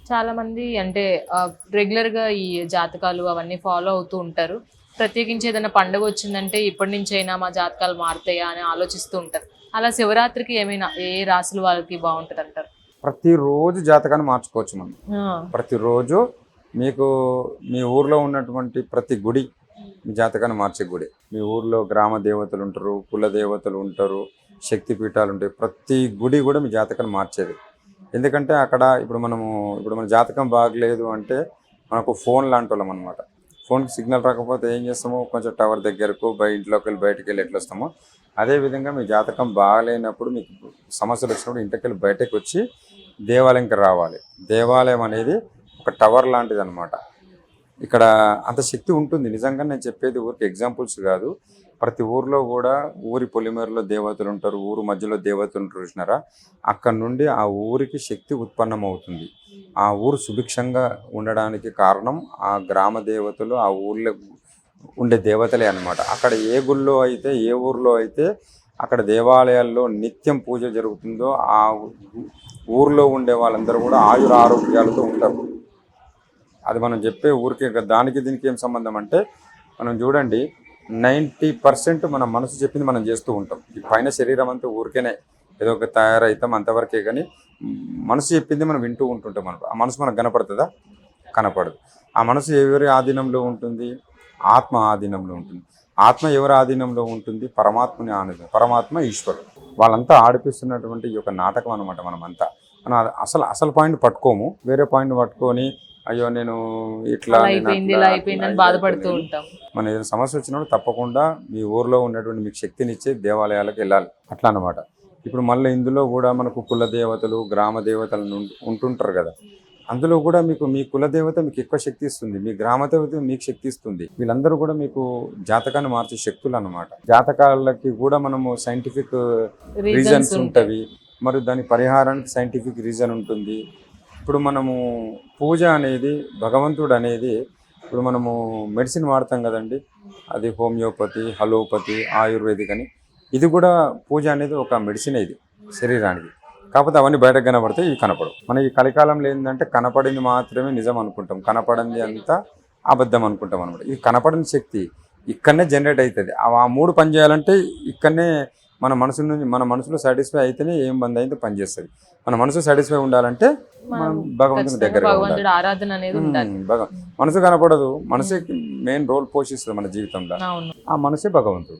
చాలా మంది అంటే రెగ్యులర్‌గా ఈ జాతకాలు అవన్నీ ఫాలో అవుతూ ఉంటారు. ప్రత్యేకించి ఏదైనా పండుగ వచ్చిందంటే ఇప్పటి నుంచైనా మా జాతకాలు మారుతాయా అని ఆలోచిస్తూ ఉంటారు. అలా శివరాత్రికి ఏమైనా ఏ రాశుల వాళ్ళకి బావుంటదంటారు? ప్రతిరోజు జాతకాన్ని మార్చుకోవచ్చు మనం. ఆ! ప్రతిరోజు మీకు మీ ఊర్లో ఉన్నటువంటి ప్రతి గుడి మీ జాతకాన్ని మార్చే గుడి. మీ ఊర్లో గ్రామ దేవతలు ఉంటారు, కుల దేవతలు ఉంటారు, శక్తి పీఠాలు ఉంటాయి. ప్రతి గుడి కూడా మీ జాతకాన్ని మార్చేది. ఎందుకంటే అక్కడ ఇప్పుడు మన జాతకం బాగలేదు అంటే మనకు ఫోన్ లాంటి వాళ్ళం అనమాట. ఫోన్కి సిగ్నల్ రాకపోతే ఏం చేస్తాము, కొంచెం టవర్ దగ్గరకు ఇంట్లోకి వెళ్ళి బయటకు వెళ్ళి ఎట్లా వస్తామో అదేవిధంగా మీ జాతకం బాగలేనప్పుడు మీకు సమస్యలు వచ్చినప్పుడు ఇంటికి వెళ్ళి బయటకు వచ్చి దేవాలయంకి రావాలి. దేవాలయం అనేది ఒక టవర్ లాంటిది అనమాట. ఇక్కడ అంత శక్తి ఉంటుంది. నిజంగా నేను చెప్పేది ఊరికి ఎగ్జాంపుల్స్ కాదు. ప్రతి ఊర్లో కూడా ఊరి పొలిమేరలో దేవతలు ఉంటారు, ఊరు మధ్యలో దేవతలు ఉంటారు చూసినారా, అక్కడ నుండి ఆ ఊరికి శక్తి ఉత్పన్నమవుతుంది. ఆ ఊరు సుభిక్షంగా ఉండడానికి కారణం ఆ గ్రామ దేవతలు, ఆ ఊర్లో ఉండే దేవతలే అన్నమాట. అక్కడ ఏ గుళ్ళో అయితే, ఏ ఊర్లో అయితే అక్కడ దేవాలయాల్లో నిత్యం పూజ జరుగుతుందో ఆ ఊర్లో ఉండే వాళ్ళందరూ కూడా ఆయుర ఆరోగ్యాలతో ఉంటారు. అది మనం చెప్పే ఊరికే దానికి దీనికి ఏం సంబంధం అంటే, మనం చూడండి 90% మన మనసు చెప్పింది మనం చేస్తూ ఉంటాం. ఈ పైన శరీరం అంతా ఊరికేనే ఏదో ఒక తయారవుతాం అంతవరకే, కానీ మనసు చెప్పింది మనం వింటూ ఉంటుంటాం. మనకు ఆ మనసు మనకు కనపడుతుందా? కనపడదు. ఆ మనసు ఎవరి ఆధీనంలో ఉంటుంది? ఆత్మ ఆధీనంలో ఉంటుంది. ఆత్మ ఎవరి ఆధీనంలో ఉంటుంది? పరమాత్మని ఆధీనం. పరమాత్మ ఈశ్వరుడు. వాళ్ళంతా ఆడిపిస్తున్నటువంటి ఈ యొక్క నాటకం అనమాట. మనమంతా మనం అసలు పాయింట్ పట్టుకోము, వేరే పాయింట్ పట్టుకొని అయ్యో నేను ఇట్లా అలా అయిపోయింది, ఇలా అయిపోయిందని బాధపడుతూ ఉంటాం. మన ఏదైనా సమస్య వచ్చినప్పుడు తప్పకుండా మీ ఊర్లో ఉన్నటువంటి మీకు శక్తినిచ్చే దేవాలయాలకు వెళ్ళాలి. అట్లా అనమాట. ఇప్పుడు మళ్ళీ ఇందులో కూడా మనకు కుల దేవతలు, గ్రామ దేవతలు ఉంటుంటారు కదా. అందులో కూడా మీకు మీ కులదేవత మీకు ఎక్కువ శక్తి ఇస్తుంది, మీ గ్రామ దేవత మీకు శక్తి ఇస్తుంది. వీళ్ళందరూ కూడా మీకు జాతకాన్ని మార్చే శక్తులు అన్నమాట. జాతకాలకి కూడా మనము సైంటిఫిక్ రీజన్స్ ఉంటవి, మరి దాని పరిహారానికి సైంటిఫిక్ రీజన్ ఉంటుంది. ఇప్పుడు మనము పూజ అనేది భగవంతుడు అనేది, ఇప్పుడు మనము మెడిసిన్ వాడతాం కదండి, అది హోమియోపతి, అలోపతి, ఆయుర్వేదిక్ అని. ఇది కూడా పూజ అనేది ఒక మెడిసిన్ ఇది శరీరానికి. కాకపోతే అవన్నీ బయటకు కనపడితే ఇవి కనపడవు. మన ఈ కలికాలంలో ఏంటంటే కనపడింది మాత్రమే నిజం అనుకుంటాం, కనపడింది అంతా అబద్ధం అనుకుంటాం అనమాట. ఇది కనపడిన శక్తి ఇక్కడనే జనరేట్ అవుతుంది. ఆ మూడు పని చేయాలంటే ఇక్కడనే మన మనసులో సాటిస్ఫై అయితేనే ఏం బంద్ అయితే పనిచేస్తుంది. మన మనసు సాటిస్ఫై ఉండాలంటే మనం భగవంతుని దగ్గర ఆరాధన అనేది ఉండాలి. మనసు కనపడదు, మనసే మెయిన్ రోల్ పోషిస్తుంది మన జీవితంలో. ఆ మనసే భగవంతుడు.